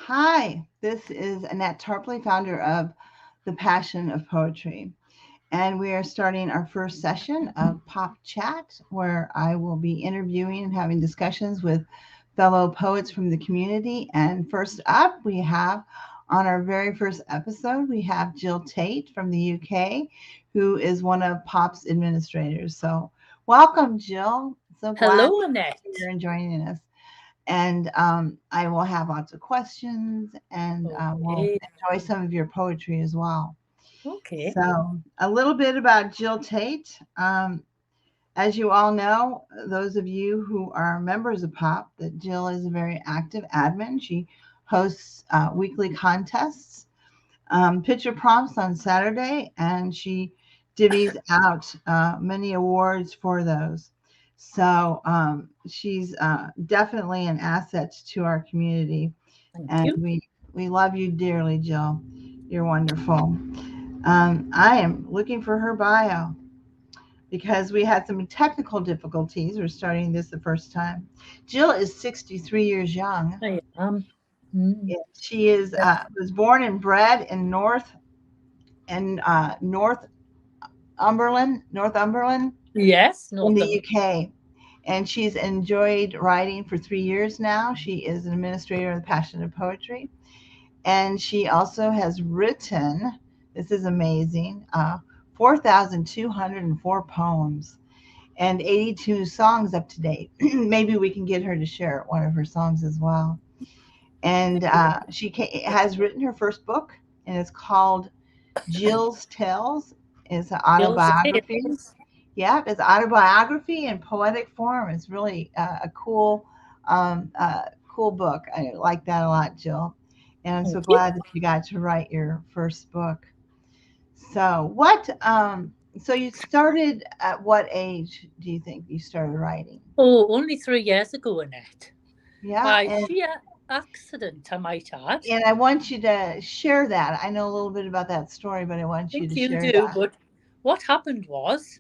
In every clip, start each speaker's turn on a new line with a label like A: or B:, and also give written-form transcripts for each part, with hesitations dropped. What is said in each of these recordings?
A: Hi, this is Annette Tarpley, founder of The Passion of Poetry. And we are starting our first session of Pop Chat, where I will be interviewing and having discussions with fellow poets from the community. And first up, we have on our very first episode, we have Jill Tait from the UK, who is one of Pop's administrators. So, welcome, Jill. So glad
B: Hello,
A: you're
B: Annette.
A: joining us. And I will have lots of questions, and we'll
B: Okay,
A: enjoy some of your poetry as well.
B: okay.
A: So, a little bit about Jill Tate. As you all know, those of you who are members of POP, that Jill is a very active admin. She hosts weekly contests, picture prompts on Saturday, and she divvies out many awards for those. So she's definitely an asset to our community,
B: Thank
A: and
B: you.
A: we love you dearly, Jill. You're wonderful. I am looking for her bio because we had some technical difficulties. We're starting this the first time. Jill is 63 years young.
B: I am. Mm,
A: She is was born and bred in Northumberland
B: yes,
A: in the
B: Northam.
A: UK. And she's enjoyed writing for 3 years now. She is an administrator of the Passion of Poetry. And she also has written, this is amazing, 4,204 poems and 82 songs up to date. Maybe we can get her to share one of her songs as well. And has written her first book, and it's called Jill's Tales. It's an
B: Bill's
A: autobiography.
B: Tales.
A: Yeah, it's autobiography in poetic form. It's really a cool book. I like that a lot, Jill. And I'm so
B: Thank you.
A: glad that you got to write your first book. So so you started at what age do you think you started writing?
B: Oh, only 3 years ago, Annette.
A: Yeah,
B: By sheer accident, I might add.
A: and I want you to share that. I know a little bit about that story, but I
B: I
A: want you
B: think
A: to
B: you
A: share
B: do,
A: that.
B: but what happened was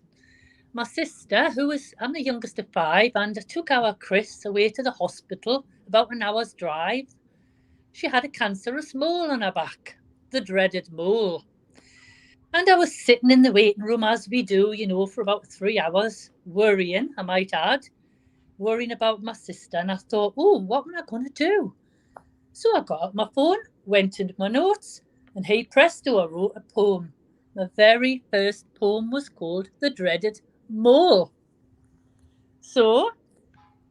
B: my sister, I'm the youngest of five, and I took our Chris away to the hospital about an hour's drive. She had a cancerous mole on her back, the dreaded mole. And I was sitting in the waiting room as we do, for about 3 hours, worrying, I might add, worrying about my sister. And I thought, oh, what am I going to do? So I got out my phone, went into my notes, and hey presto, I wrote a poem. My very first poem was called The Dreaded Mole. So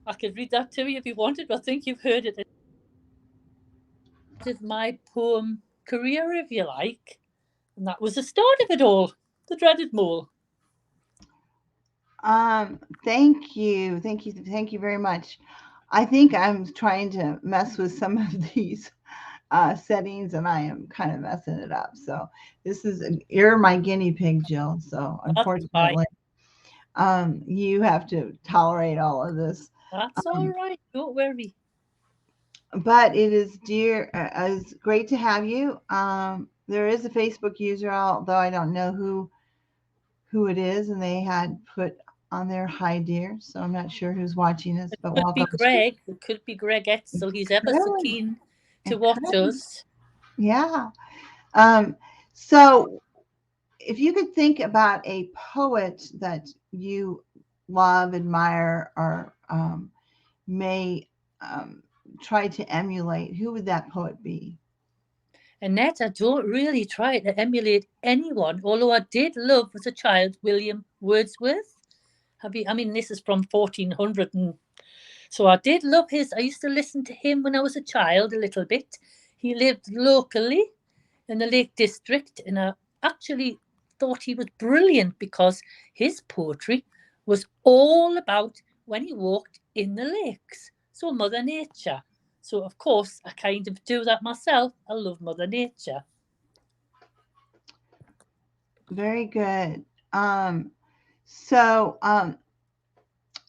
B: I could read that to you if you wanted, but I think you've heard it. It is my poem career, if you like. And that was the start of it all. The Dreaded Mole.
A: Thank you, thank you very much. I think I'm trying to mess with some of these settings, and I am kind of messing it up. So you're my guinea pig, Jill. So
B: That's fine.
A: unfortunately, you have to tolerate all of this.
B: That's all
A: Um,
B: right. Don't worry.
A: but it is it's great to have you. There is a Facebook user, although I don't know who it is, and they had put on their hi dear, so I'm not sure who's watching us. But
B: Could be
A: welcome to
B: Greg. It could be Greg Etzel. He's ever so
A: Curly.
B: keen to
A: And
B: watch
A: Curly.
B: us.
A: Yeah. Um, so if you could think about a poet that you love, admire, or may um, try to emulate, who would that poet be?
B: Annette, I don't really try to emulate anyone, although I did love as a child William Wordsworth. I mean, this is from 1400, and so I did love his. I used to listen to him when I was a child a little bit. He lived locally in the Lake District, and I actually thought he was brilliant because his poetry was all about when he walked in the lakes. So, Mother Nature. So, of course, I kind of do that myself. I love Mother Nature.
A: Very good. Um, so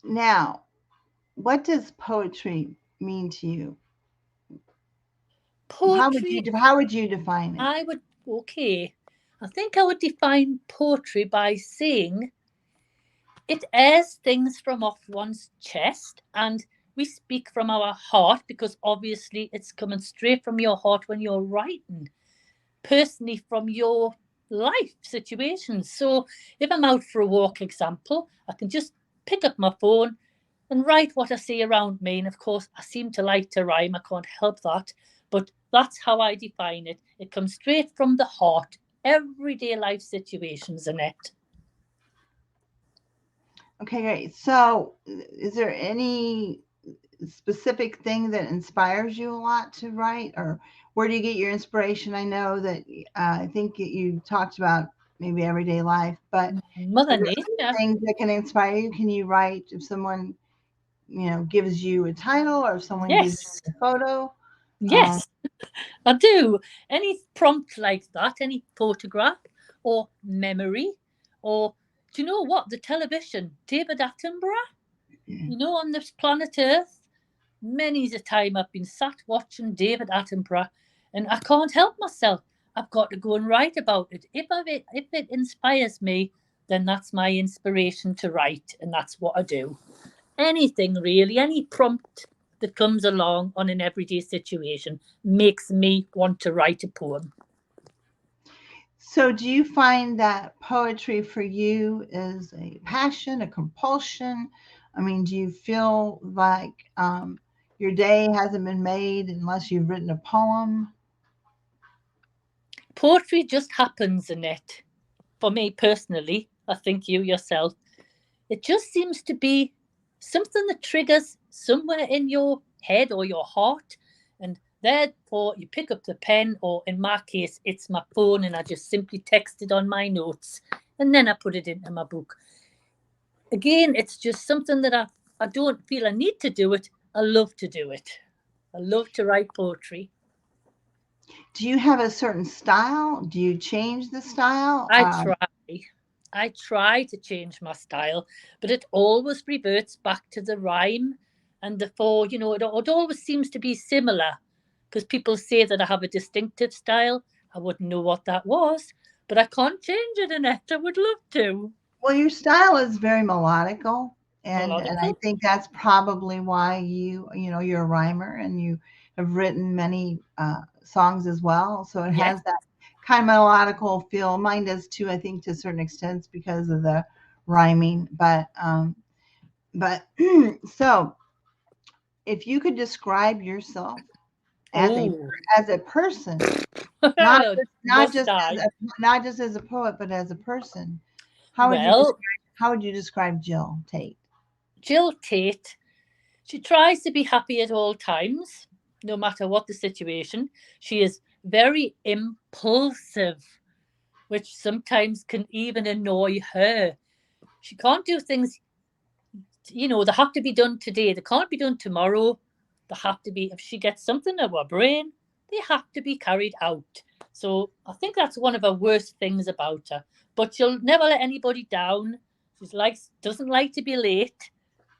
A: now, what does poetry mean to you?
B: Poetry,
A: How would you define it?
B: I would, okay, I think I would define poetry by saying it airs things from off one's chest and we speak from our heart because obviously it's coming straight from your heart when you're writing, personally from your life situations. So if I'm out for a walk, example, I can just pick up my phone and write what I see around me. And of course, I seem to like to rhyme. I can't help that. But that's how I define it. It comes straight from the heart. Everyday life situations, Annette.
A: Okay, great. So, is there any specific thing that inspires you a lot to write, or where do you get your inspiration? I know that I think you talked about maybe everyday life, but
B: Mother
A: are there other
B: Nature.
A: things that can inspire you? Can you write if someone, gives you a title, or if someone gives
B: Yes.
A: you a photo? Um,
B: Yes, I do. Any prompt like that, any photograph or memory, or do you know what? The television, David Attenborough, on this planet Earth, many's a time I've been sat watching David Attenborough and I can't help myself. I've got to go and write about it. If it inspires me, then that's my inspiration to write, and that's what I do. Anything really, any prompt that comes along on an everyday situation makes me want to write a poem.
A: so, do you find that poetry for you is a passion, a compulsion? I mean, do you feel like your day hasn't been made unless you've written a poem?
B: Poetry just happens, Annette. For me personally, I think you yourself, it just seems to be something that triggers somewhere in your head or your heart. And therefore, you pick up the pen, or in my case, it's my phone, and I just simply text it on my notes and then I put it into my book. Again, it's just something that I don't feel I need to do it. I love to do it. I love to write poetry.
A: Do you have a certain style? Do you change the style?
B: I try. I try to change my style, but it always reverts back to the rhyme and the four, it always seems to be similar because people say that I have a distinctive style. I wouldn't know what that was, but I can't change it, Annette. I would love to.
A: Well, your style is very melodical, and I
B: Melodical?
A: think that's probably why you're a rhymer and you have written many songs as well. So it
B: Yes.
A: has that kind of melodical feel. Mine does too, I think, to a certain extent because of the rhyming. But so if you could describe yourself as a
B: Oh,
A: as a person, not not
B: must
A: just
B: I?
A: not just as a poet, but as a person, how would you
B: Well,
A: describe how would you describe Jill Tait?
B: Jill Tait, she tries to be happy at all times, no matter what the situation. She is very impulsive, which sometimes can even annoy her. She can't do things, they have to be done today. They can't be done tomorrow. They have to be, if she gets something in her brain, they have to be carried out. So I think that's one of the worst things about her. But she'll never let anybody down. Doesn't like to be late,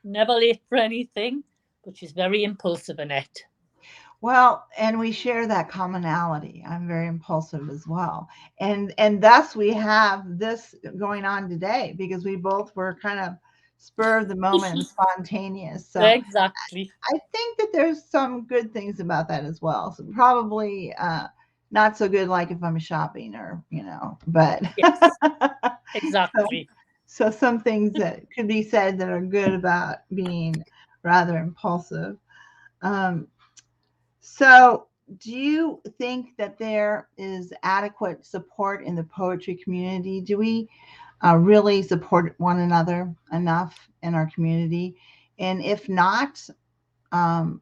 B: never late for anything, but she's very impulsive, Annette.
A: Well, and we share that commonality. I'm very impulsive as well. And thus we have this going on today because we both were kind of spur of the moment and spontaneous. So
B: Exactly.
A: I think that there's some good things about that as well. So probably not so good like if I'm shopping but
B: Yes,
A: so,
B: exactly.
A: so some things that could be said that are good about being rather impulsive. Um, so, do you think that there is adequate support in the poetry community? Do we really support one another enough in our community? And if not,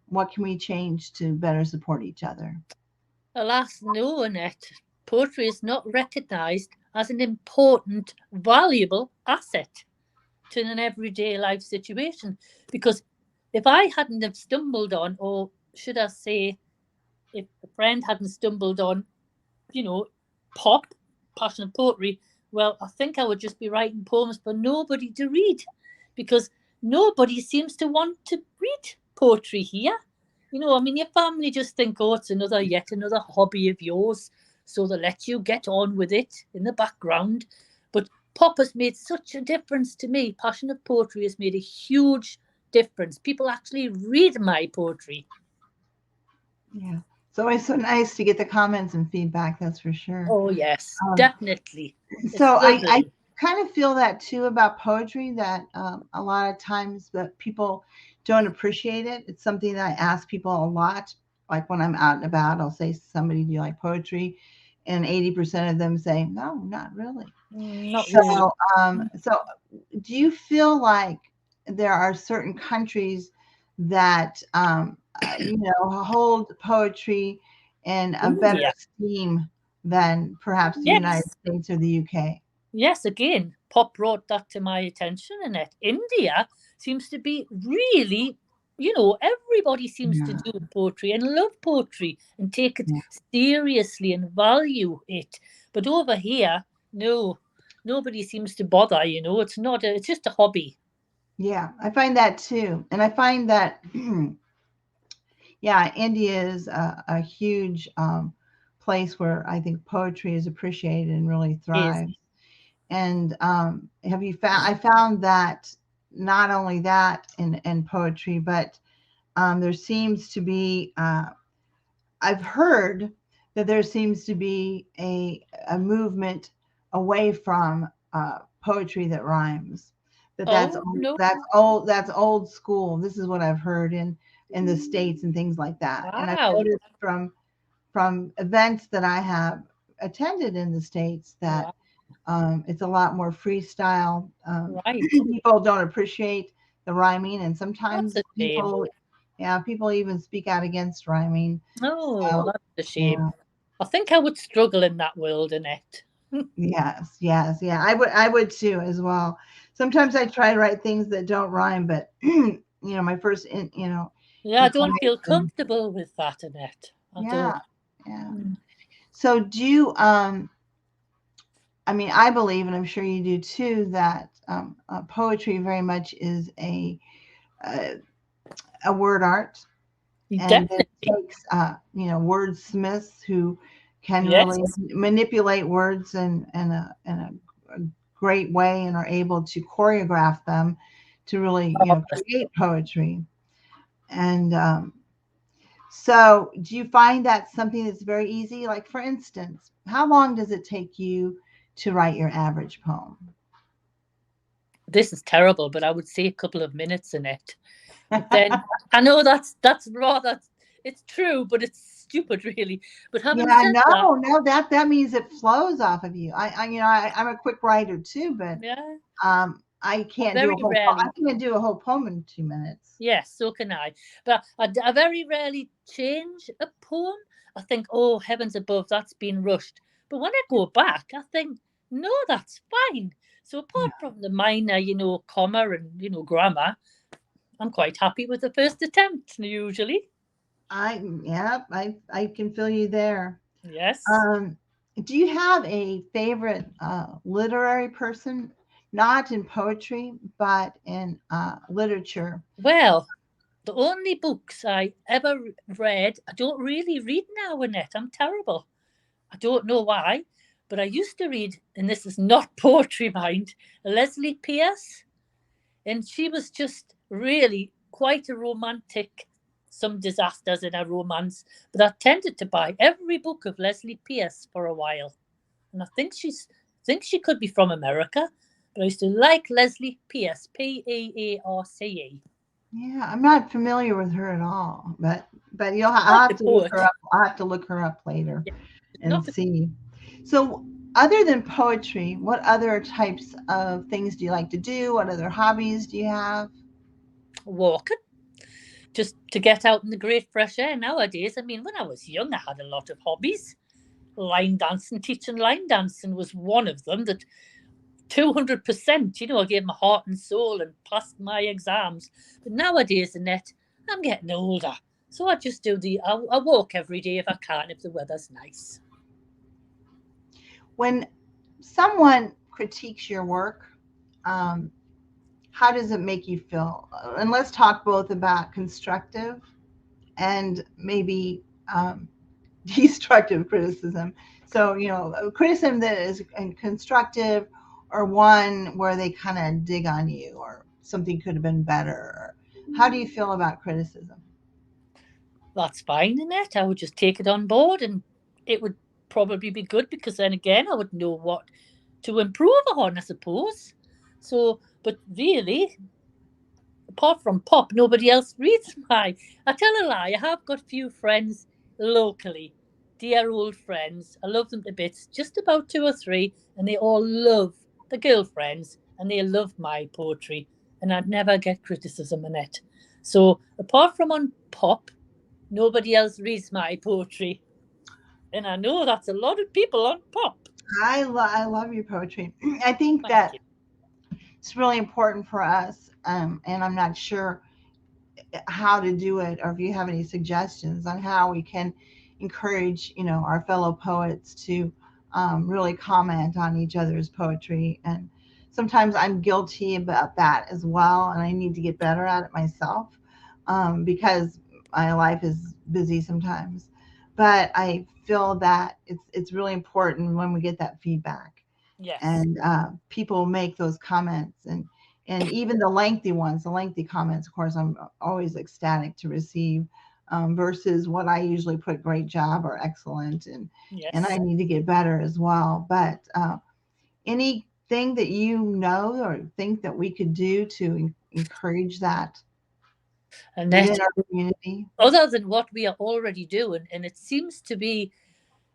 A: what can we change to better support each other?
B: Alas, no, Annette. Poetry is not recognised as an important, valuable asset to an everyday life situation. Because if I hadn't have stumbled on, or should I say, if a friend hadn't stumbled on, you know, pop, passionate poetry, well, I think I would just be writing poems for nobody to read because nobody seems to want to read poetry here. I mean, your family just think, oh, it's yet another hobby of yours. So they let you get on with it in the background. But pop has made such a difference to me. Passion of poetry has made a huge difference. People actually read my poetry.
A: Yeah. It's always so nice to get the comments and feedback, that's for sure.
B: Oh, yes,
A: Um,
B: definitely. It's
A: so I
B: lovely.
A: kind of feel that too about poetry, that a lot of times that people don't appreciate it. It's something that I ask people a lot. Like when I'm out and about, I'll say to somebody, do you like poetry? And 80% of them say, no, not really.
B: Not really.
A: So do you feel like there are certain countries that, hold poetry in a better
B: India.
A: esteem than perhaps the United
B: Yes.
A: States or the UK?
B: Yes, again, Pop brought that to my attention, Annette. India seems to be really, everybody seems to
A: Yeah,
B: do poetry and love poetry and take it
A: yeah,
B: seriously and value it. But over here, no, nobody seems to bother, it's just a hobby.
A: yeah. I find that too, and I find that, yeah, India is a huge place where I think poetry is appreciated and really
B: Is.
A: thrives. And have you found? I found that not only that in poetry, but there seems to be. I've heard that there seems to be a movement away from poetry that rhymes.
B: Oh, no.
A: That's old school. This is what I've heard in the States and things like that. And I've
B: Wow.
A: noticed from events that I have attended in the States that
B: Wow.
A: it's a lot more freestyle.
B: Right.
A: People don't appreciate the rhyming, and
B: That's
A: sometimes
B: a shame.
A: people even speak out against rhyming.
B: Oh,
A: So,
B: that's a shame.
A: yeah,
B: I think I would struggle in that world, Annette.
A: yes, yes, yeah, I would too as well. Sometimes I try to write things that don't rhyme, but my first,
B: Yeah, I don't feel
A: inclination,
B: comfortable with that, Annette. I
A: yeah,
B: don't.
A: yeah.
B: Mm.
A: So, do you? I mean, I believe, and I'm sure you do too, that poetry very much is a, a word art, and it
B: Definitely.
A: takes wordsmiths who can really
B: Yes.
A: manipulate words in a great way and are able to choreograph them to really
B: Oh,
A: create poetry. And so do you find that something that's very easy? Like, for instance, how long does it take you to write your average poem?
B: this is terrible, but I would say a couple of minutes, Annette. But then I know that's rather it's true, but it's stupid, really. But having
A: Yeah,
B: said that,
A: no, that means it flows off of you. I'm a quick writer too, but
B: yeah,
A: I can't do
B: very
A: a whole I
B: rarely.
A: can't do a whole poem in 2 minutes.
B: Yes, so can I. But I very rarely change a poem. I think, oh, heavens above, that's been rushed. But when I go back, I think, no, that's fine. So
A: Yeah,
B: apart from the minor, comma and, grammar, I'm quite happy with the first attempt, usually.
A: I can feel you there.
B: Yes.
A: Um, do you have a favorite literary person, not in poetry, but in literature?
B: Well, the only books I ever read, I don't really read now, Annette. I'm terrible. I don't know why, but I used to read, and this is not poetry, mind, Leslie Pierce. And she was just really quite a romantic, some disasters in her romance. But I tended to buy every book of Leslie Pierce for a while. And I think she could be from America. But I used to like Leslie Pierce, Pearce.
A: Yeah, I'm not familiar with her at all, but I'll
B: Quite a
A: have to look her
B: poet.
A: up. I'll have to look her up later
B: Yeah,
A: and
B: not a
A: see. So, other than poetry, what other types of things do you like to do? What other hobbies do you have?
B: walker. Just to get out in the great fresh air nowadays. I mean, when I was young, I had a lot of hobbies. Line dancing, teaching line dancing was one of them that 200%, I gave my heart and soul and passed my exams. But nowadays, Annette, I'm getting older. So I just I walk every day if I can, if the weather's nice.
A: When someone critiques your work, um, how does it make you feel? And let's talk both about constructive and maybe destructive criticism. So, criticism that is constructive, or one where they kind of dig on you, or something could have been better. How do you feel about criticism?
B: That's fine, Annette. I would just take it on board, and it would probably be good because then again I would know what to improve on, I suppose. So, but really, apart from pop, nobody else reads my. I tell a lie. I have got a few friends locally, dear old friends. I love them to bits. Just about two or three, and they all love the girlfriends, and they love my poetry, and I'd never get criticism in it. So, apart from on pop, nobody else reads my poetry, and I know that's a lot of people on pop.
A: I love your poetry. I think
B: Thank
A: that
B: you.
A: it's really important for us, and I'm not sure how to do it, or if you have any suggestions on how we can encourage, our fellow poets to really comment on each other's poetry. And sometimes I'm guilty about that as well, and I need to get better at it myself, because my life is busy sometimes. But I feel that it's really important when we get that feedback,
B: Yes,
A: and people make those comments, and even the lengthy ones, the lengthy comments, of course, I'm always ecstatic to receive, versus what I usually put great job or excellent, and I
B: yes.
A: need to get better as well. But anything that you know or think that we could do to encourage that
B: And
A: within
B: that,
A: our community?
B: other than what we are already doing, and it seems to be,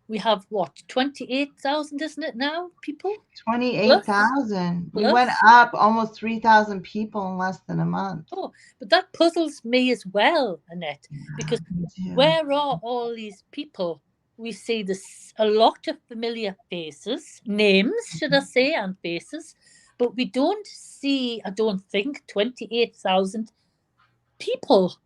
B: we have what, 28,000, isn't it now? People plus,
A: 28,000. We went
B: plus.
A: up almost 3,000 people in less than a month.
B: Oh, but that puzzles me as well, Annette, because
A: Me too.
B: where are all these people? We see this a lot of familiar faces, names, should I say, and faces, but we don't see, I don't think, 28,000 people.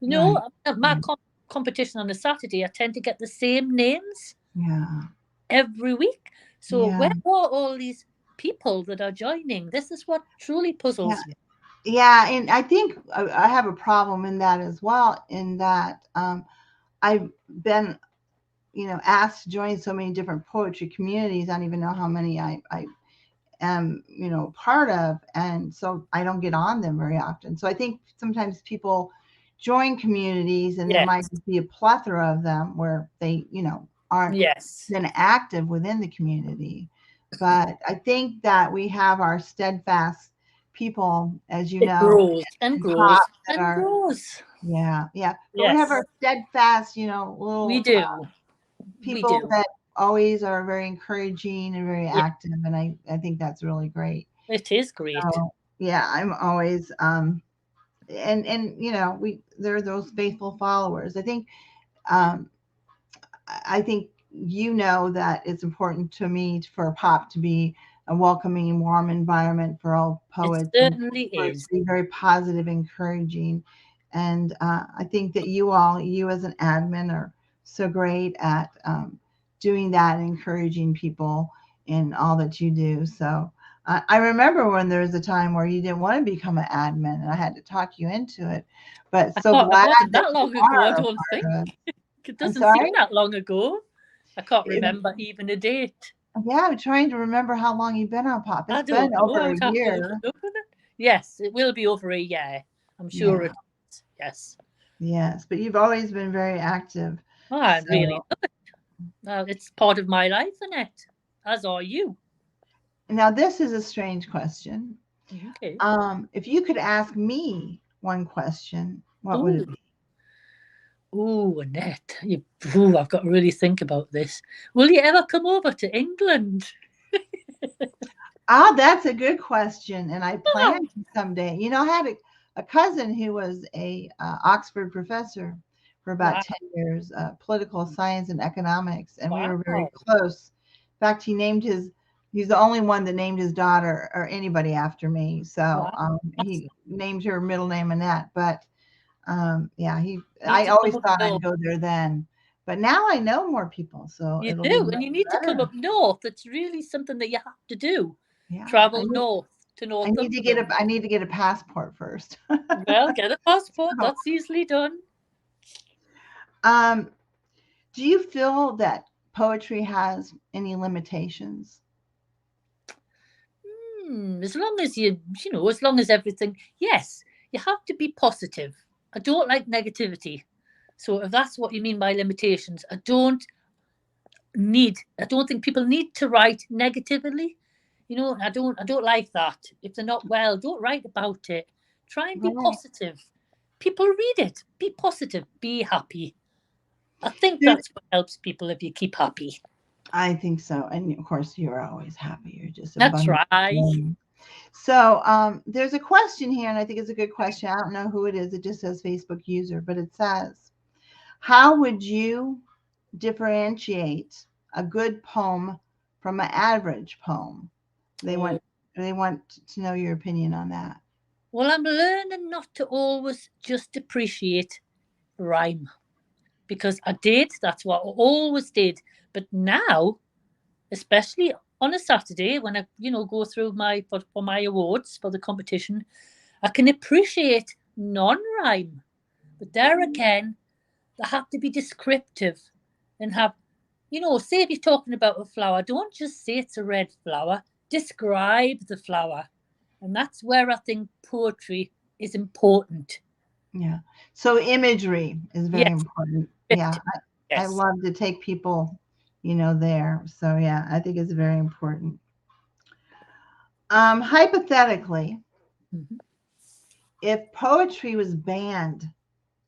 B: You
A: Right.
B: know, at my
A: Right.
B: competition on a Saturday, I tend to get the same names
A: Yeah.
B: every week. So
A: Yeah.
B: where are all these people that are joining? This is what truly
A: Yeah.
B: puzzles me.
A: Yeah. And I think I have a problem in that as well, in that I've been, asked to join so many different poetry communities. I don't even know how many I am, part of. And so I don't get on them very often. So I think sometimes people join communities, and there might
B: Yes,
A: be a plethora of them where they, aren't
B: yes.
A: been active within the community. But I think that we have our steadfast people, as you
B: It
A: know,
B: grows and
A: in pop,
B: grows
A: that
B: and
A: are,
B: grows.
A: yeah, yeah. But we have
B: Yes,
A: our steadfast,
B: we
A: little
B: do. We
A: people
B: do.
A: that always are very encouraging and very
B: Yeah,
A: active, and I think that's really great.
B: it is great.
A: So yeah, I'm always and we there are those faithful followers. Um I think that it's important to me for pop to be a welcoming, warm environment for all
B: It
A: poets, and
B: certainly
A: for it to
B: is.
A: be very positive, encouraging. And I think that you as an admin, are so great at doing that, and encouraging people in all that you do. So I remember when there was a time where you didn't want to become an admin, and I had to talk you into it. But so
B: It
A: glad
B: wasn't
A: that
B: that
A: you
B: long ago, I
A: are a
B: don't think.
A: part of it.
B: It
A: I'm
B: doesn't seem
A: sorry?
B: that long ago. I can't
A: It,
B: remember even a date.
A: yeah, I'm trying to remember how long you've been on pop.
B: I
A: It's been
B: don't know. I
A: over a
B: would have to look
A: year.
B: it up in it. Yes, it will be over a year. I'm sure
A: Yeah,
B: it is. Yes.
A: yes, but you've always been very active.
B: Oh, I really
A: So
B: love it. It's part of my life, Annette. As are you.
A: now this is a strange question.
B: Okay.
A: If you could ask me one question, what would
B: Oh,
A: it be?
B: Annette. I've got to really think about this. Will you ever come over to England?
A: Ah, that's a good question, and I plan
B: Oh,
A: to someday. I had a cousin who was a Oxford professor for about
B: wow.
A: 10 years, political science and economics, and we were very
B: Wow.
A: close. In fact, he's the only one that named his daughter or anybody after me. So
B: Wow. That's,
A: he named her middle name Annette. But yeah,
B: need
A: I
B: to
A: always
B: come up
A: thought
B: north.
A: I'd go there then, but now I know more people, so
B: You
A: it'll be
B: do,
A: much
B: and you need to come
A: better.
B: up north. It's really something that you have to do.
A: Yeah,
B: Travel north to Northumberland.
A: I need to get a passport first.
B: Well, get a passport. That's easily done.
A: Um, do you feel that poetry has any limitations?
B: As long as as long as everything, yes. you have to be positive. I don't like negativity. So if that's what you mean by limitations, I don't think people need to write negatively. I don't like that. If they're not well, don't write about it. Try and be
A: Right.
B: positive. People read it. Be positive. Be happy. I think
A: There,
B: that's what helps people if you keep happy.
A: I think so. And of course, you're always happy. You're just
B: That's
A: abundant.
B: right.
A: So there's a question here, and I think it's a good question. I don't know who it is. It just says Facebook user, but it says, how would you differentiate a good poem from an average poem? They
B: Oh,
A: want they want to know your opinion on that.
B: well, I'm learning not to always just appreciate rhyme because I did. That's what I always did. But now, especially on a Saturday when I go through for my awards for the competition, I can appreciate non-rhyme. But there again, they have to be descriptive and say if you're talking about a flower, don't just say it's a red flower. Describe the flower, and that's where I think poetry is important.
A: Yeah. So imagery is very
B: Yes,
A: important. Yeah.
B: descriptive.
A: I
B: Yes.
A: love to take people, there. So yeah, I think it's very important. Hypothetically,
B: Mhm.
A: if poetry was banned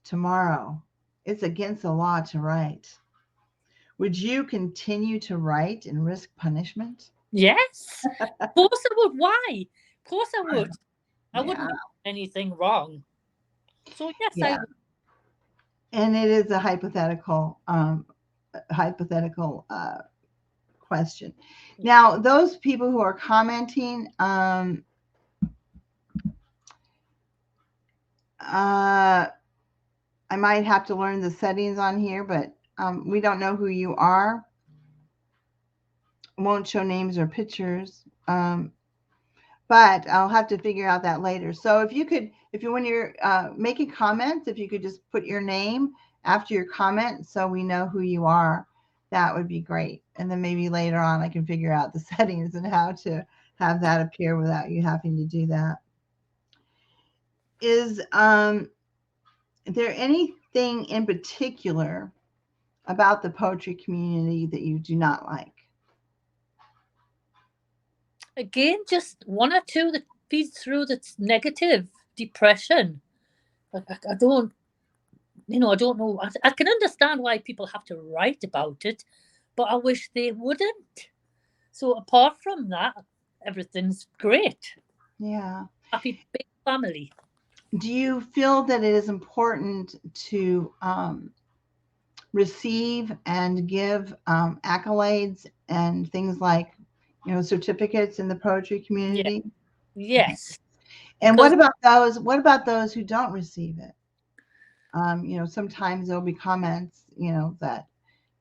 A: tomorrow, it's against the law to write. Would you continue to write and risk punishment?
B: Yes, of course I would. Why? Of course I would. I
A: Yeah,
B: wouldn't do anything wrong. So yes, I
A: yeah.
B: would.
A: And it is a hypothetical question. Now, those people who are commenting, I might have to learn the settings on here, but we don't know who you are. Won't show names or pictures. But I'll have to figure out that later. So if you when you're making comments, if you could just put your name after your comment so we know who you are, that would be great. And then maybe later on I can figure out the settings and how to have that appear without you having to do that. Is there anything in particular about the poetry community that you do not like?
B: Again, just one or two that feeds through that's negative. Depression. I don't, I don't know. I can understand why people have to write about it, but I wish they wouldn't. So apart from that, everything's great.
A: Yeah.
B: Happy big family.
A: Do you feel that it is important to receive and give accolades and things like, certificates in the poetry
B: Yeah.
A: community?
B: Yes.
A: And
B: Because
A: what about those who don't receive it? Sometimes there'll be comments, that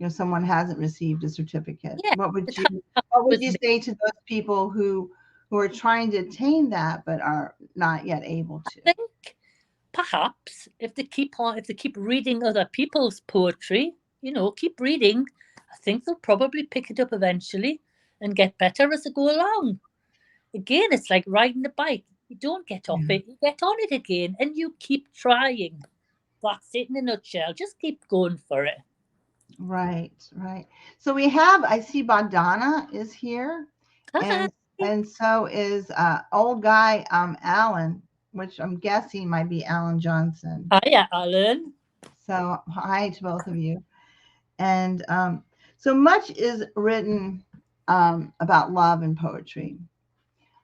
A: someone hasn't received a certificate.
B: yeah,
A: What would
B: it
A: you
B: happens
A: what would
B: with
A: you
B: me.
A: say to those people who are trying to attain that but are not yet able to?
B: I think perhaps if they keep reading other people's poetry, keep reading, I think they'll probably pick it up eventually and get better as they go along. Again, it's like riding a bike. You don't get off
A: Yeah.
B: it, you get on it again and you keep trying. That's it in a nutshell. Just keep going for it.
A: Right, right. So I see Bogdana is here,
B: Hi.
A: and so is old guy Alan, which I'm guessing might be Alan Johnson.
B: Hiya, Alan.
A: So hi to both of you. And so much is written about love and poetry.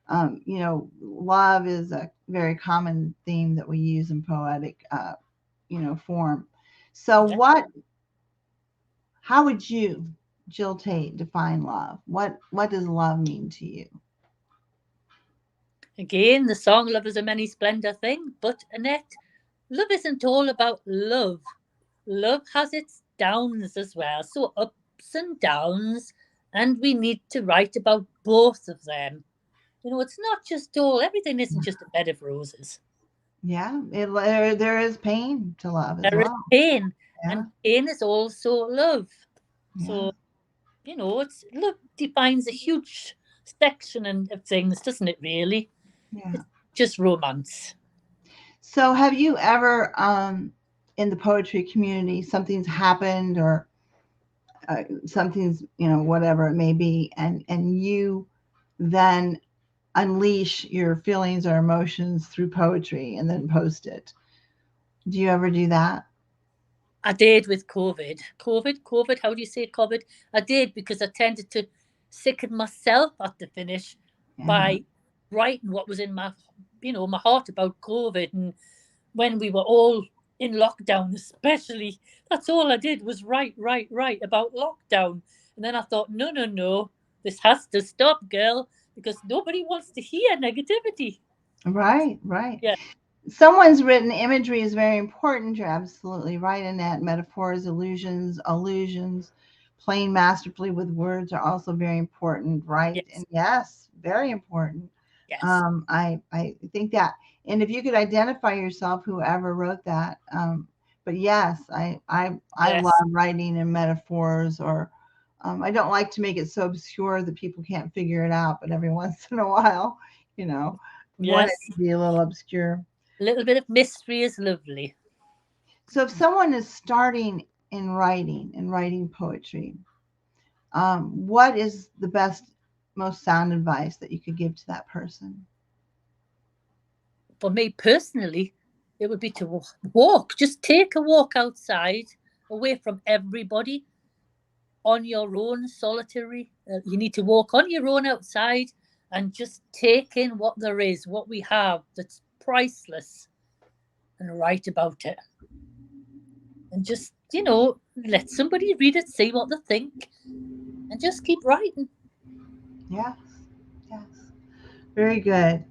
A: Love is a very common theme that we use in poetic, form. So
B: Yeah.
A: how would you, Jill Tate, define love? What does love mean to you?
B: Again, the song Love is a Many Splendor thing, but Annette, love isn't all about love. Love has its downs as well, so ups and downs, and we need to write about both of them. It's not just everything isn't just a bed of roses.
A: Yeah, there is pain to love as
B: There is
A: well.
B: pain,
A: Yeah,
B: and pain is also love.
A: yeah,
B: So, it's love defines a huge section of things, doesn't it, really?
A: yeah.
B: It's just romance.
A: So, have you ever, in the poetry community, something's happened or something's, whatever it may be, and you then unleash your feelings or emotions through poetry and then post it? Do you ever do that?
B: I did with COVID. COVID. How do you say COVID? I did because I tended to sicken myself at the finish
A: Yeah.
B: by writing what was in my, my heart about COVID. And when we were all in lockdown, especially, that's all I did was write about lockdown. And then I thought, no, no, no, this has to stop, girl, because nobody wants to hear negativity.
A: Right, right.
B: Yeah,
A: Someone's written imagery is very important. You're absolutely right, Annette. Metaphors, allusions, playing masterfully with words are also very important, right?
B: yes,
A: And yes, very important.
B: yes,
A: I think that, and if you could identify yourself, whoever wrote that, but yes, I love
B: yes,
A: writing in metaphors, or I don't like to make it so obscure that people can't figure it out, but every once in a while, you know, want it
B: yes.
A: to be a little obscure.
B: A little bit of mystery is lovely.
A: So if someone is starting in writing poetry, what is the best, most sound advice that you could give to that person?
B: For me personally, it would be to walk. Just take a walk outside, away from everybody, on your own, solitary. You need to walk on your own outside and just take in what there is, what we have that's priceless, and write about it. And just, let somebody read it, see what they think, and just keep writing.
A: Yes, yes, very good.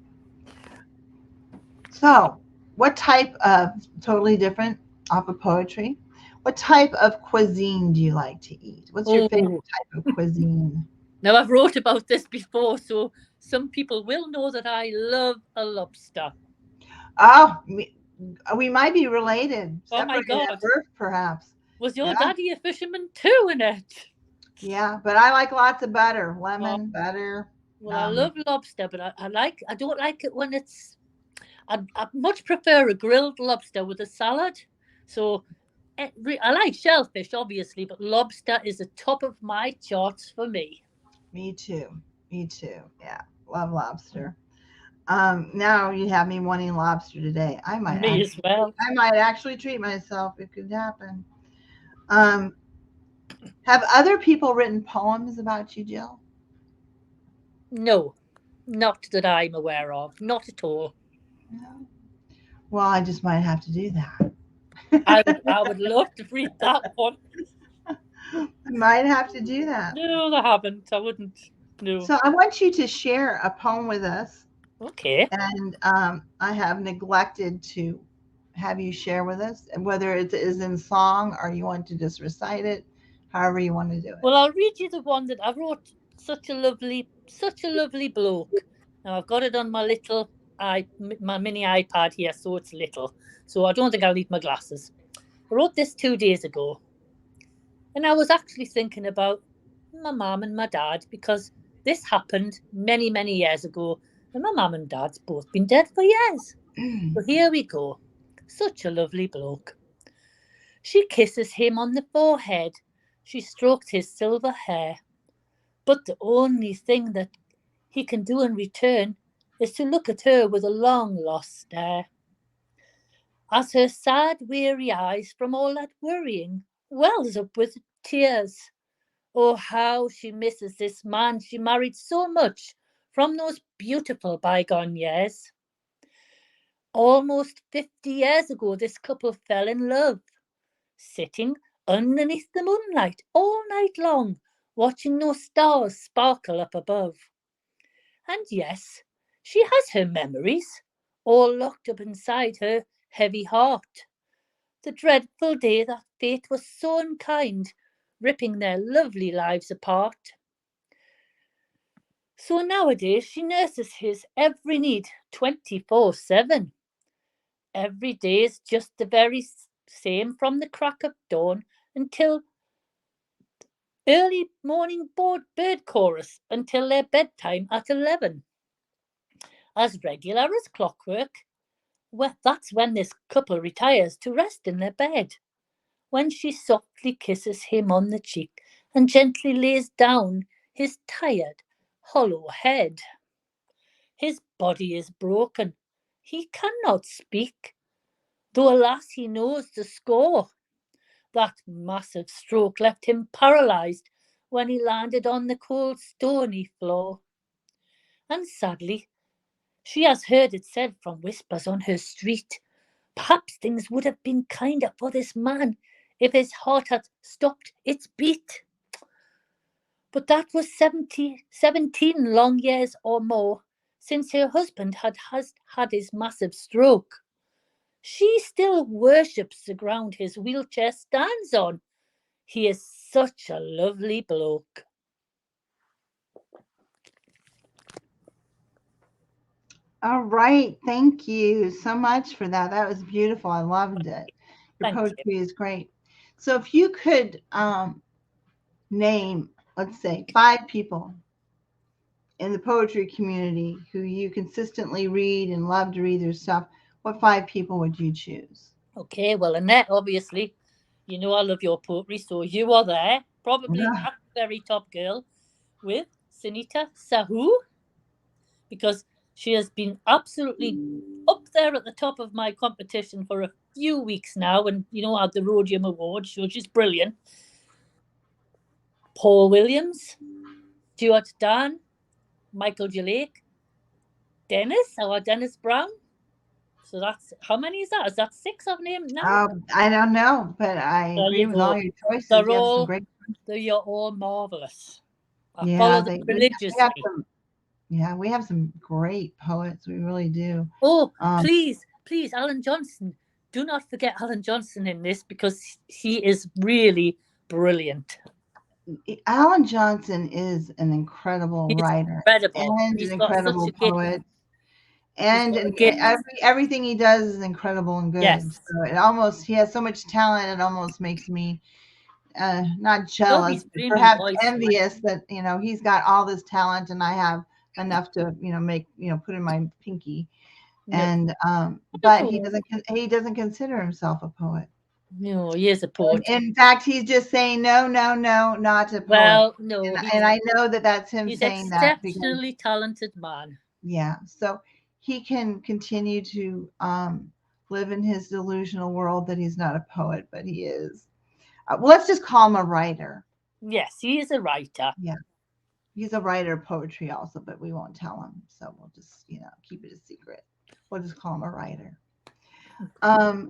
A: So, what type of, totally different off of poetry? What type of cuisine do you like to eat? What's your favorite
B: Oh,
A: type of cuisine?
B: now I've wrote about this before, so some people will know that I love a lobster.
A: Oh, we might be related,
B: Oh my
A: separated at
B: God.
A: birth, perhaps.
B: Was
A: Yeah,
B: your daddy a fisherman too, Annette?
A: yeah, but I like lots of butter,
B: Oh,
A: lemon, butter.
B: well, I
A: Um,
B: love lobster, but I don't like it when I much prefer a grilled lobster with a salad. So I like shellfish, obviously, but lobster is the top of my charts for me.
A: Me too. Me too. Yeah, love lobster. Now you have me wanting lobster today.
B: Me as well.
A: I might actually treat myself. It could happen. Um, have other people written poems about you, Jill?
B: No, not that I'm aware of. Not at all.
A: No. Well, I just might have to do that.
B: I would love to read that one.
A: I might have to do that.
B: No, I haven't. I wouldn't. No.
A: So I want you to share a poem with us,
B: Okay.
A: and I have neglected to have you share with us, and whether it is in song or you want to just recite it, however you want to do it.
B: Well, I'll read you the one that I wrote. Such a lovely bloke. Now I've got it on my my mini iPad here, so it's little. So I don't think I'll need my glasses. I wrote this 2 days ago, and I was actually thinking about my mum and my dad because this happened many, many years ago, and my mum and dad's both been dead for years. So here we go. Such a lovely bloke. She kisses him on the forehead. She strokes his silver hair. But the only thing that he can do in return is to look at her with a long lost stare. As her sad, weary eyes from all that worrying wells up with tears. Oh, how she misses this man she married so much from those beautiful bygone years. Almost 50 years ago, this couple fell in love, sitting underneath the moonlight all night long, watching those stars sparkle up above. And yes, she has her memories, all locked up inside her heavy heart. The dreadful day that fate was so unkind, ripping their lovely lives apart. So nowadays she nurses his every need 24/7. Every day is just the very same from the crack of dawn until early morning bird chorus until their bedtime at 11. As regular as clockwork, Well, that's when this couple retires to rest in their bed, when she softly kisses him on the cheek and gently lays down his tired, hollow head. His body is broken. He cannot speak, though alas he knows the score. That massive stroke left him paralyzed when he landed on the cold, stony floor. And sadly, she has heard it said from whispers on her street, perhaps things would have been kinder for this man if his heart had stopped its beat. But that was 17 long years or more since her husband has had his massive stroke. She still worships the ground his wheelchair stands on. He is such a lovely bloke.
A: All right. Thank you so much for that. That was beautiful. I loved it. Your
B: Thank you.
A: poetry is great. So if you could name, let's say, 5 people in the poetry community who you consistently read and love to read their stuff, what 5 people would you choose?
B: Okay, well, Annette, obviously, you know I love your poetry, so you are there. Probably
A: Yeah.
B: at the very top girl with Sunita Sahu, because she has been absolutely up there at the top of my competition for a few weeks now, and had the Rhodium Award, so she's brilliant. Paul Williams, Stuart Dan, Michael Jalake, our Dennis Brown. So that's how many is that? Is that 6 I've named now?
A: I don't know, but I
B: There
A: agree
B: you
A: with all
B: go.
A: your choices.
B: They're
A: You have some
B: all
A: great.
B: they are all marvelous. I follow
A: Yeah,
B: them
A: we have
B: religiously.
A: some. Yeah, we have some great poets. We really do.
B: Oh,
A: Um,
B: please, Alan Johnson. Do not forget Alan Johnson in this because he is really brilliant.
A: Alan Johnson is an incredible
B: He's
A: writer
B: incredible.
A: and an
B: He's got such
A: incredible
B: a gift.
A: poet,
B: He's
A: and
B: got a gift.
A: everything he does is incredible and good.
B: Yes.
A: So it almost he has so much talent. It almost makes me not
B: Love
A: jealous,
B: his
A: but
B: dreamy
A: perhaps
B: voice.
A: envious that he's got all this talent and I have enough to make put in my pinky.
B: No,
A: And
B: not at
A: but
B: all.
A: he doesn't consider himself a poet.
B: No, he is a
A: And
B: poet.
A: in fact, he's just saying no, no, no, not a poet.
B: Well, no,
A: And I know that that's him
B: he's
A: saying that because
B: exceptionally talented man.
A: yeah, so he can continue to live in his delusional world that he's not a poet, but he is. Well, let's just call him a writer.
B: Yes, he is a writer.
A: Yeah, he's a writer of poetry also, but we won't tell him. So we'll just keep it a secret. We'll just call him a writer.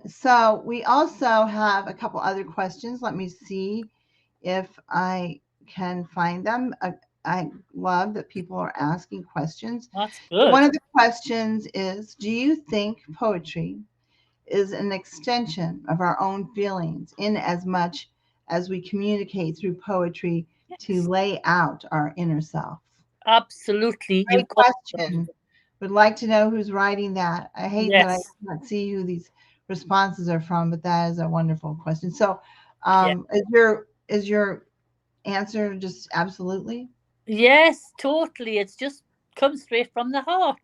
A: So we also have a couple other questions. Let me see if I can find them. I love that people are asking questions.
B: That's
A: So one
B: good.
A: of the questions is, do you think poetry is an extension of our own feelings in as much as we communicate through poetry to
B: Yes,
A: lay out our inner self?
B: absolutely.
A: Great
B: You've got
A: question. Would like to know who's writing that. I hate that I
B: yes,
A: can't see who these responses are from, but that is a wonderful question. So,
B: yes,
A: is your answer just absolutely?
B: yes, totally. It's just comes straight from the heart,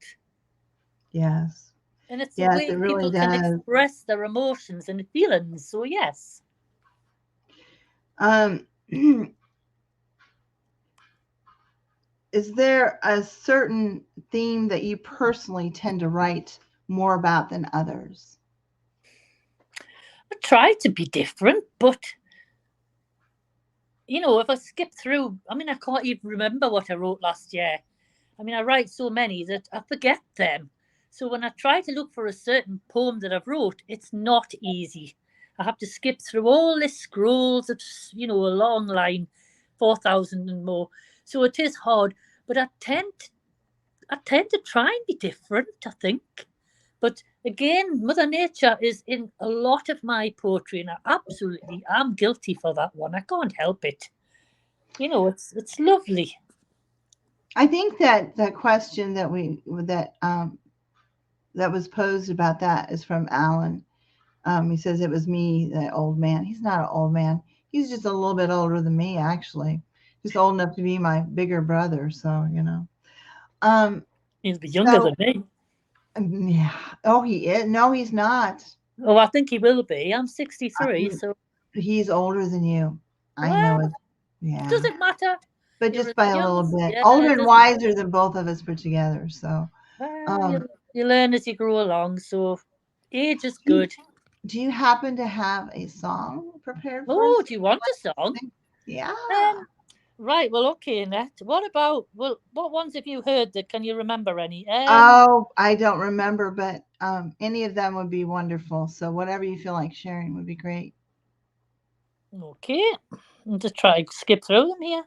A: Yes.
B: and it's a
A: Yes,
B: way
A: it really
B: people can
A: does.
B: express their emotions and feelings. So yes,
A: Um, is there a certain theme that you personally tend to write more about than others?
B: I try to be different, but if I skip through, I can't even remember what I wrote last year. I write so many that I forget them. So when I try to look for a certain poem that I've wrote, it's not easy. I have to skip through all the scrolls of, a long line, 4,000 and more. So it is hard, but I tend to try and be different, I think. But again, Mother Nature is in a lot of my poetry, and I absolutely am guilty for that one. I can't help it. It's lovely.
A: I think that the question that was posed about that is from Alan. He says it was me, the old man. He's not an old man. He's just a little bit older than me, actually. Just old enough to be my bigger brother. So.
B: He'll be younger
A: So
B: than me.
A: Yeah. Oh, he is. No, he's not.
B: Oh, I think he will be. I'm 63,
A: Uh,
B: so
A: He's older than you. I know
B: well,
A: it. Yeah.
B: does it matter?
A: But
B: You're
A: just
B: as
A: by a
B: young
A: little
B: as
A: bit.
B: yeah,
A: Older
B: it
A: and
B: doesn't.
A: wiser than both of us put together. So,
B: Well,
A: um,
B: you learn as you grow along, so age is
A: do you,
B: good.
A: do you happen to have a song prepared for us
B: Oh,
A: that
B: do you
A: you'd
B: want
A: like
B: a song?
A: to sing? Yeah.
B: Right. Well, okay, Annette. What about what ones have you heard? That can you remember any?
A: Oh, I don't remember, but any of them would be wonderful. So whatever you feel like sharing would be great.
B: Okay. I'll just try to skip through them here.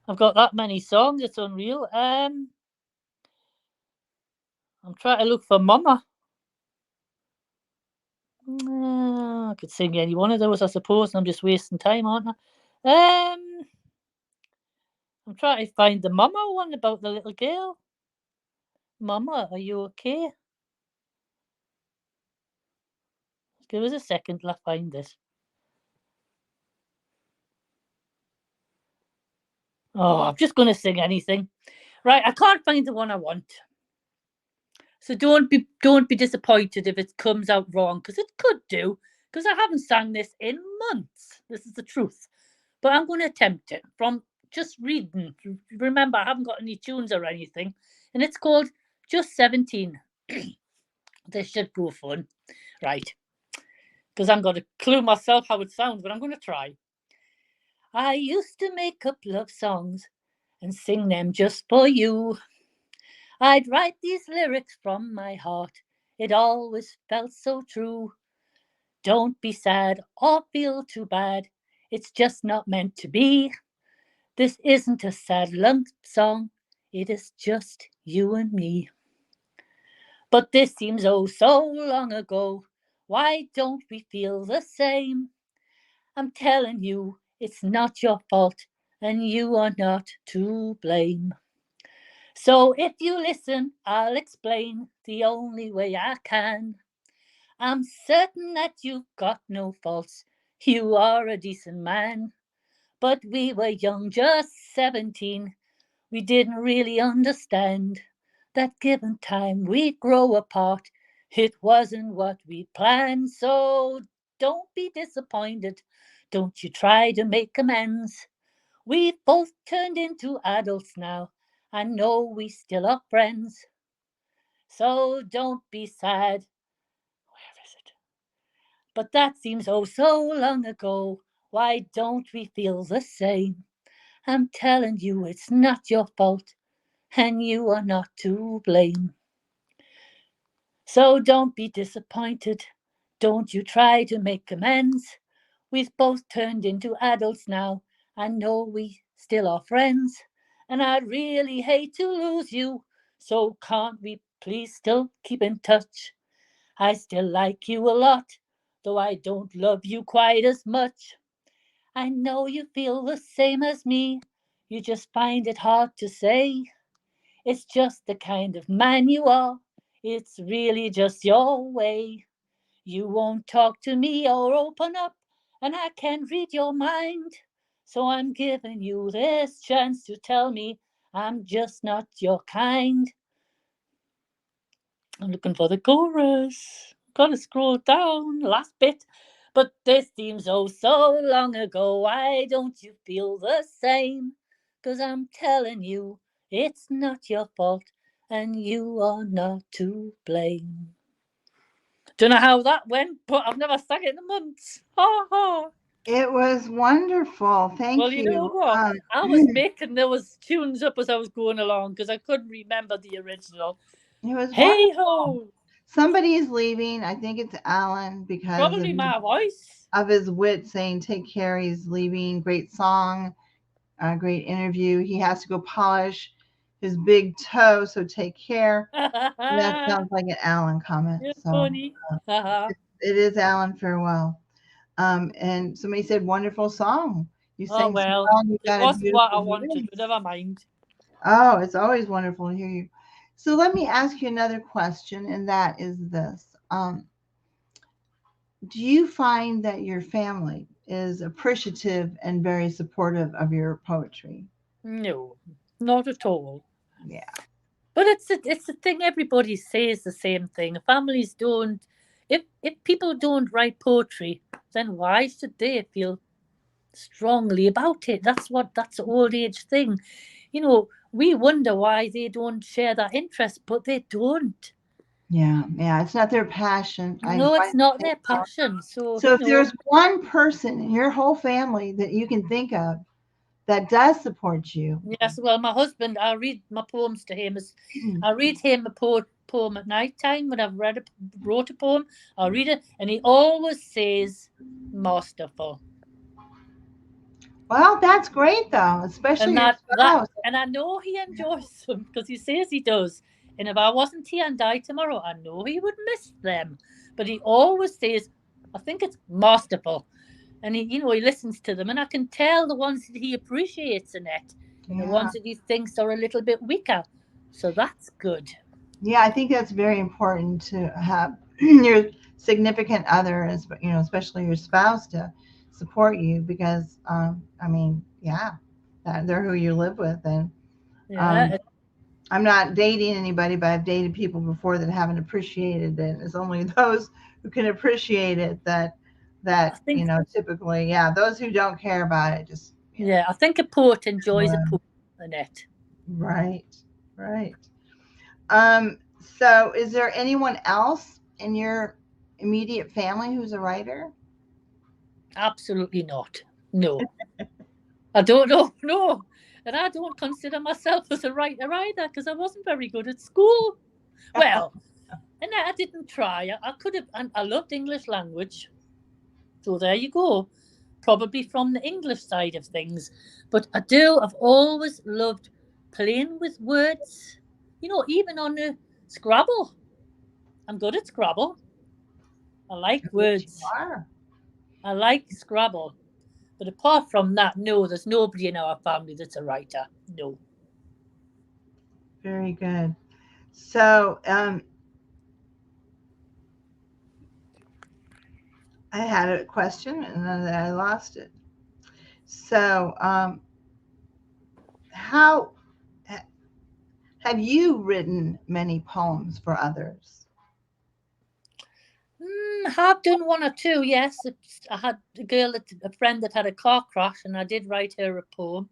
B: I've got that many songs. It's unreal. I'm trying to look for Mama. I could sing any one of those, I suppose. I'm just wasting time, aren't I? I'm trying to find the Mama one about the little girl. Mama, are you okay? Give us a second till I find this. Oh, I'm just going to sing anything. Right, I can't find the one I want. So don't be disappointed if it comes out wrong, because it could do. Because I haven't sang this in months. This is the truth. But I'm going to attempt it from just reading. Remember, I haven't got any tunes or anything, and it's called Just 17. This should go fun, right? Because I'm going to clue myself how it sounds, but I'm going to try. I used to make up love songs and sing them just for you. I'd write these lyrics from my heart. It always felt so true. Don't be sad or feel too bad. It's just not meant to be. This isn't a sad lump song. It is just you and me. But this seems oh so long ago. Why don't we feel the same? I'm telling you, it's not your fault, and you are not to blame. So if you listen, I'll explain the only way I can. I'm certain that you've got no faults. You are a decent man. But we were young, just 17. We didn't really understand that given time we'd grow apart. It wasn't what we planned, so don't be disappointed. Don't you try to make amends. We've both turned into adults now. I know we still are friends, so don't be sad. Where is it? But that seems oh so long ago. Why don't we feel the same? I'm telling you, it's not your fault, and you are not to blame. So don't be disappointed. Don't you try to make amends. We've both turned into adults now. I know we still are friends, and I'd really hate to lose you. So can't we please still keep in touch? I still like you a lot, though I don't love you quite as much. I know you feel the same as me. You just find it hard to say. It's just the kind of man you are. It's really just your way. You won't talk to me or open up, and I can read your mind. So I'm giving you this chance to tell me I'm just not your kind. I'm looking for the chorus. Gotta scroll down, last bit. But this seems oh so long ago. Why don't you feel the same? 'Cause I'm telling you, it's not your fault, and you are not to blame. Don't know how that went, but I've never sang it in months. Ha ha.
A: It was wonderful.
B: Well,
A: Thank
B: you know
A: you.
B: what? I was making those tunes up as I was going along because I couldn't remember the original.
A: It was
B: Hey
A: wonderful.
B: ho!
A: Somebody is leaving. I think it's Alan because
B: Probably my voice.
A: of his wit saying take care. He's leaving. Great song, great interview. He has to go polish his big toe, so take care. That sounds like an Alan comment.
B: You're
A: So
B: funny. Haha.
A: it is Alan farewell. And somebody said wonderful song. You
B: Oh
A: sang so
B: well,
A: well. You
B: it
A: got a
B: wasn't what I
A: beautiful
B: wanted, but
A: voice.
B: never mind.
A: Oh, it's always wonderful to hear you. So let me ask you another question, and that is this: do you find that your family is appreciative and very supportive of your poetry?
B: No, not at all.
A: Yeah.
B: But it's a thing. Everybody says the same thing. Families don't. If people don't write poetry, then why should they feel strongly about it? That's an old age thing. We wonder why they don't share that interest, but they don't.
A: Yeah, it's not their passion.
B: No, it's not their passion. So,
A: So if there's one person in your whole family that you can think of that does support you.
B: yes, well, my husband, I read my poems to him. I read him a poem at night time when I've wrote a poem. I'll read it, and he always says, masterful.
A: Well, that's great though, especially
B: And
A: your spouse.
B: and I know he enjoys them because he says he does. And if I wasn't here and died tomorrow, I know he would miss them. But he always says, I think it's masterful. And he listens to them, and I can tell the ones that he appreciates, Annette, and the ones that he thinks are a little bit weaker. So that's good.
A: Yeah, I think that's very important to have your significant other, especially your spouse, to support you because, I mean, yeah, they're who you live with, and um,
B: Yeah,
A: I'm not dating anybody, but I've dated people before that haven't appreciated it. It's only those who can appreciate it
B: I think.
A: typically, yeah, those who don't care about it just,
B: Yeah, I think a poet enjoys a
A: well,
B: poem, Annette.
A: right, right. So is there anyone else in your immediate family who's a writer?
B: Absolutely not. No, I don't know. No, and I don't consider myself as a writer either because I wasn't very good at school. Well, and I didn't try. I could have. And I loved English language, so there you go. Probably from the English side of things, but I do. I've always loved playing with words. Even on a Scrabble, I'm good at Scrabble. I like
A: Yes, you
B: words.
A: are.
B: I like Scrabble. But apart from that, no, there's nobody in our family that's a writer. No.
A: Very good. So I had a question and then I lost it. So how have you written many poems for others?
B: I have done one or two, yes. I had a friend that had a car crash, and I did write her a poem.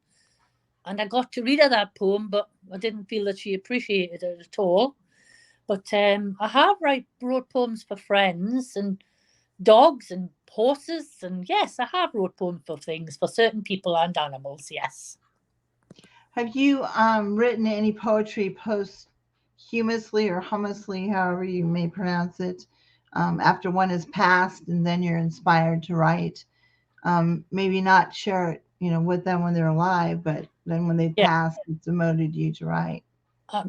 B: And I got to read her that poem, but I didn't feel that she appreciated it at all. But I have wrote poems for friends and dogs and horses, and yes, I have wrote poems for things for certain people and animals. Yes.
A: Have you written any poetry posthumously or humously, however you may pronounce it, after one has passed and then you're inspired to write? Maybe not share it, with them when they're alive, but then when they
B: Yeah.
A: pass, it's emoted you to write.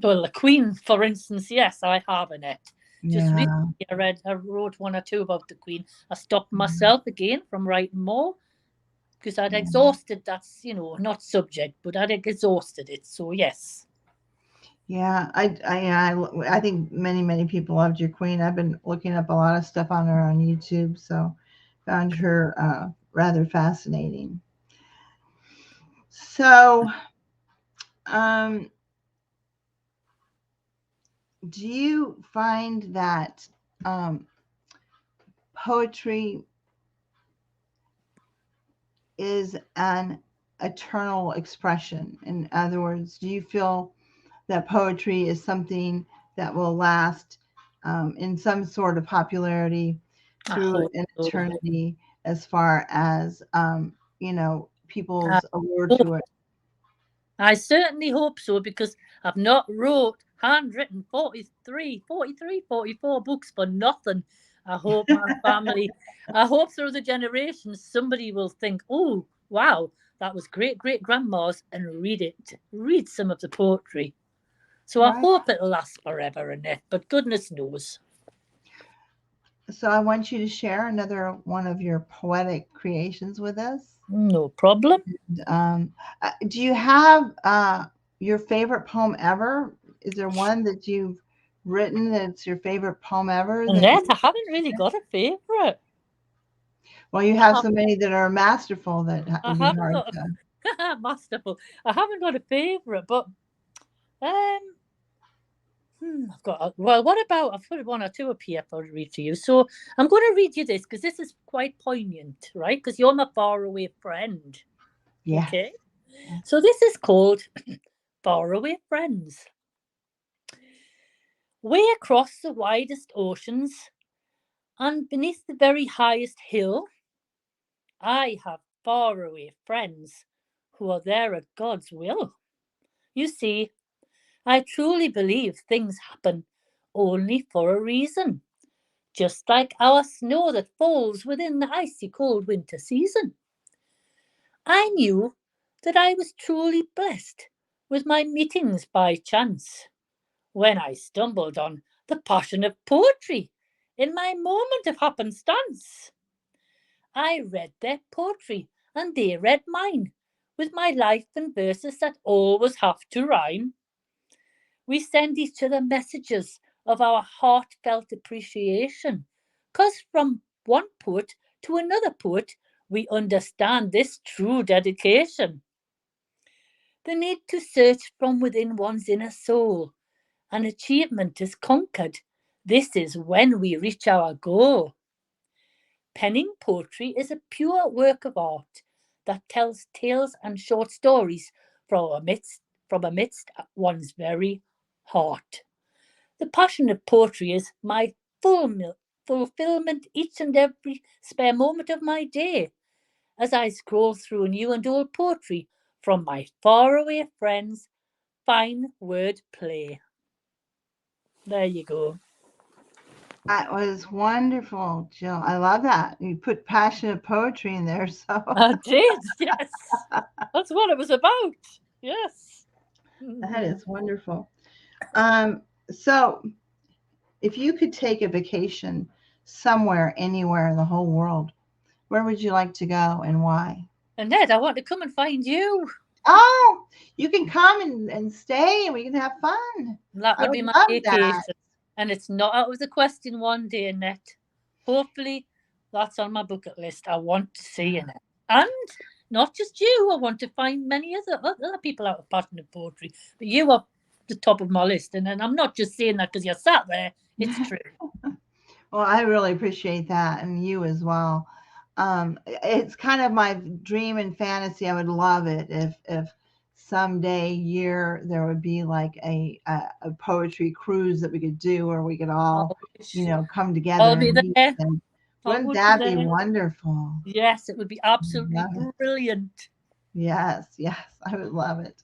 B: Well, the Queen, for instance, yes, I have in it. Just
A: Yeah.
B: recently, I wrote one or two about the Queen. I stopped myself again from writing more because I'd
A: Yeah.
B: exhausted not subject, but I'd exhausted it. So yes.
A: Yeah, I think many people loved your queen. I've been looking up a lot of stuff on her on YouTube, so found her rather fascinating. So, um, do you find that um, poetry is an eternal expression? In other words, do you feel that poetry is something that will last in some sort of popularity
B: I
A: through
B: hope
A: an
B: so.
A: eternity as far as
B: I
A: people's allure
B: hope
A: to it?
B: I certainly hope so because I've not wrote handwritten 44 books for nothing. I hope my family, I hope through the generations, somebody will think, oh, wow, that was great grandma's, and read some of the poetry. So I
A: Right.
B: hope it'll last forever, Annette, but goodness knows.
A: So I want you to share another one of your poetic creations with us.
B: No problem.
A: Um, do you have your favorite poem ever? Is there one that you've written that's your favorite poem ever that
B: Annette, I haven't really got a favourite.
A: well, you have so many that are masterful that
B: I
A: would be
B: haven't
A: hard
B: got
A: to.
B: a masterful. I haven't got a favourite, but um, I've got, well, what about, I've got one or two up here for to read to you. So I'm going to read you this because this is quite poignant, right? Because you're my faraway friend.
A: Yes.
B: Okay.
A: Yes.
B: So this is called Faraway Friends. Way across the widest oceans and beneath the very highest hill, I have faraway friends who are there at God's will. You see, I truly believe things happen only for a reason, just like our snow that falls within the icy cold winter season. I knew that I was truly blessed with my meetings by chance when I stumbled on the passion of poetry in my moment of happenstance. I read their poetry and they read mine, with my life and verses that always have to rhyme. We send each other messages of our heartfelt appreciation, 'cause from one poet to another poet we understand this true dedication. The need to search from within one's inner soul. An achievement is conquered. This is when we reach our goal. Penning poetry is a pure work of art that tells tales and short stories from amidst one's very heart. The passion of poetry is my fulfillment each and every spare moment of my day as I scroll through new and old poetry from my faraway friends' fine word play. There you go.
A: That was wonderful, Jill. I love that. You put passionate poetry in there. So
B: I did, yes. That's what it was about. Yes.
A: that is wonderful. Um, so if you could take a vacation somewhere, anywhere in the whole world, where would you like to go and why?
B: Annette, I want to come and find you.
A: Oh, you can come and stay and we can have fun.
B: That
A: I
B: would
A: would
B: be my
A: love that.
B: vacation. And it's not out of the question one day, Annette. Hopefully, that's on my bucket list. I want to see Annette. And not just you, I want to find many other people out of passion of poetry. But you are the top of my list. And then I'm not just saying that because you're sat there. It's true.
A: Well, I really appreciate that, and you as well. It's kind of my dream and fantasy. I would love it if someday year there would be like a poetry cruise that we could do, where we could
B: I
A: all,
B: wish.
A: come together
B: I'll be
A: and meet.
B: there.
A: And
B: I
A: wouldn't
B: would be
A: that be
B: there.
A: wonderful?
B: Yes, it would be absolutely
A: Love it.
B: brilliant.
A: Yes, yes, I would love it.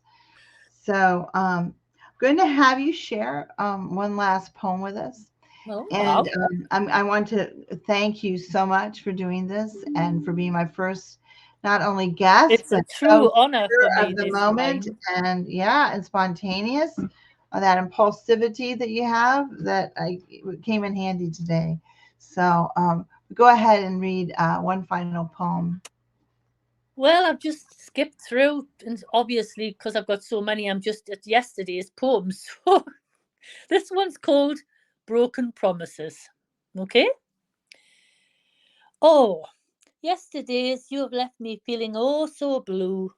A: So, I'm going to have you share one last poem with us.
B: Oh,
A: And
B: wow.
A: I want to thank you so much for doing this and for being my first, not only guest,
B: It's a
A: but so
B: true honor for
A: spur
B: me
A: of the
B: this
A: moment
B: time.
A: and yeah, and spontaneous. That impulsivity that you have that came in handy today. So go ahead and read one final poem.
B: Well, I've just skipped through, and obviously, because I've got so many, I'm just at yesterday's poems. So this one's called Broken Promises. Okay? Oh, yesterday's you have left me feeling oh so blue,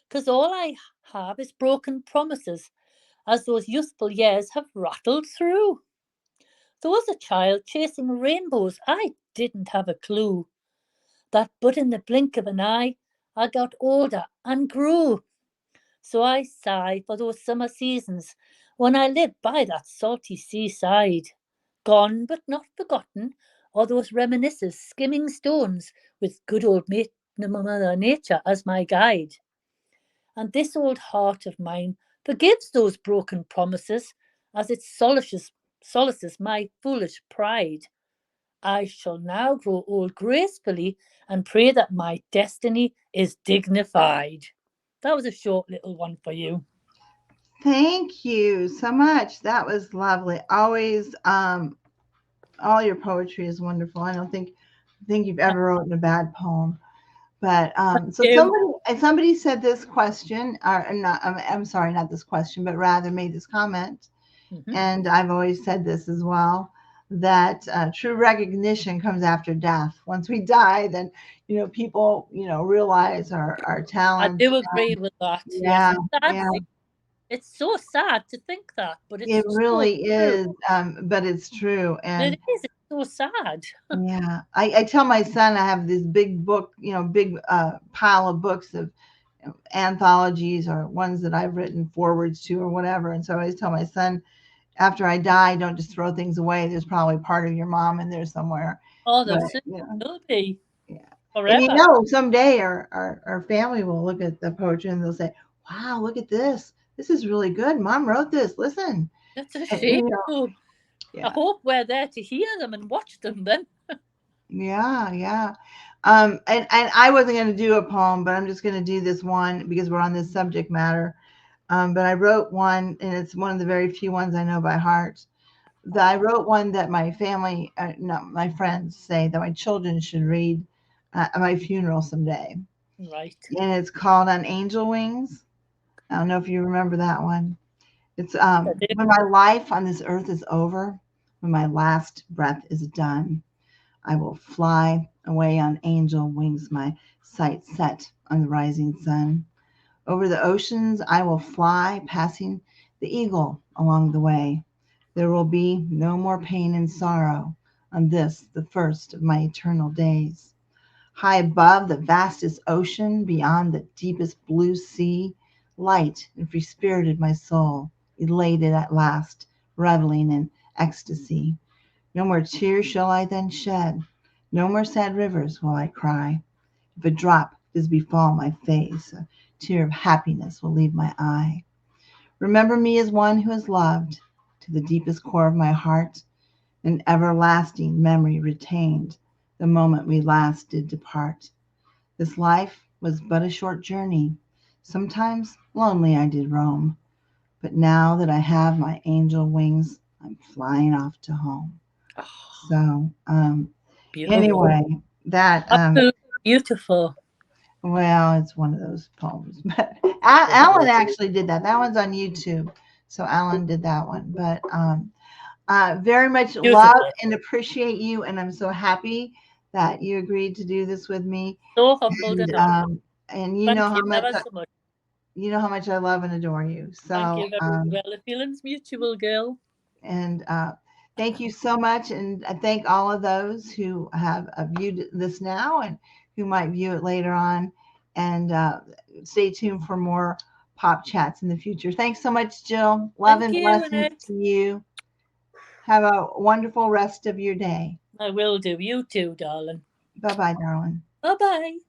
B: 'cause all I have is broken promises, as those youthful years have rattled through. Though as a child chasing rainbows, I didn't have a clue that but in the blink of an eye, I got older and grew. So I sigh for those summer seasons when I lived by that salty seaside. Gone but not forgotten are those reminiscences skimming stones with good old Mother Nature as my guide. And this old heart of mine forgives those broken promises as it solaces my foolish pride. I shall now grow old gracefully and pray that my destiny is dignified. That was a short little one for you.
A: Thank you so much. That was lovely. Always, all your poetry is wonderful. I don't think you've ever written a bad poem. But so
B: You.
A: somebody said this question, or not. I'm sorry, not this question, but rather made this comment,
B: Mhm.
A: and I've always said this as well. That true recognition comes after death. Once we die, then people realize our
B: I
A: talents.
B: do agree with that. Yes,
A: Yeah,
B: and
A: yeah,
B: sadly, It's so sad to think that, but
A: It
B: it's so
A: really
B: true.
A: is, but it's true. And
B: It is. It's so sad.
A: yeah, I tell my son I have this big book, big pile of books of anthologies or ones that I've written forwards to or whatever. And so I always tell my son, after I die, don't just throw things away. There's probably part of your mom in there somewhere.
B: Oh,
A: But,
B: there certainly will be
A: yeah. And
B: forever.
A: someday our family will look at the poetry and they'll say, wow, look at this. This is really good. Mom wrote this. Listen.
B: That's a
A: And,
B: shame. Oh, I
A: yeah.
B: hope we're there to hear them and watch them then.
A: Yeah, yeah. And I wasn't going to do a poem, but I'm just going to do this one because we're on this subject matter. But I wrote one, and it's one of the very few ones I know by heart. I wrote one that my family, no, my friends say that my children should read at my funeral someday.
B: Right.
A: And it's called On Angel Wings. I don't know if you remember that one. It's
B: I do.
A: when my life on this earth is over, when my last breath is done, I will fly away on angel wings, my sight set on the rising sun. Over the oceans I will fly, passing the eagle along the way. There will be no more pain and sorrow on this, the first of my eternal days. High above the vastest ocean, beyond the deepest blue sea, light and free spirited my soul, elated at last, reveling in ecstasy. No more tears shall I then shed, no more sad rivers will I cry. If a drop does befall my face, a tear of happiness will leave my eye. Remember me as one who has loved to the deepest core of my heart, an everlasting memory retained the moment we last did depart. This life was but a short journey. Sometimes lonely I did roam, but now that I have my angel wings, I'm flying off to home.
B: Oh,
A: So,
B: beautiful.
A: anyway, that
B: Absolutely beautiful.
A: well, it's one of those poems. But Alan actually did that. That one's on YouTube. So Alan did that one. But very much love
B: Beautiful.
A: and appreciate you, and I'm so happy that you agreed to do this with me.
B: So humbled
A: And
B: and honored.
A: you know
B: Thank
A: how
B: you
A: much
B: ever so much.
A: I love and adore you.
B: Thank
A: So
B: you very well. The feeling's mutual, girl.
A: and thank you so much, and I thank all of those who have viewed this now and who might view it later on. And stay tuned for more pop chats in the future. Thanks so much, Jill. Love
B: Thank
A: and
B: you,
A: blessings
B: Annette.
A: to you. Have a wonderful rest of your day.
B: I will do. You too, darling.
A: Bye bye, darling.
B: Bye bye.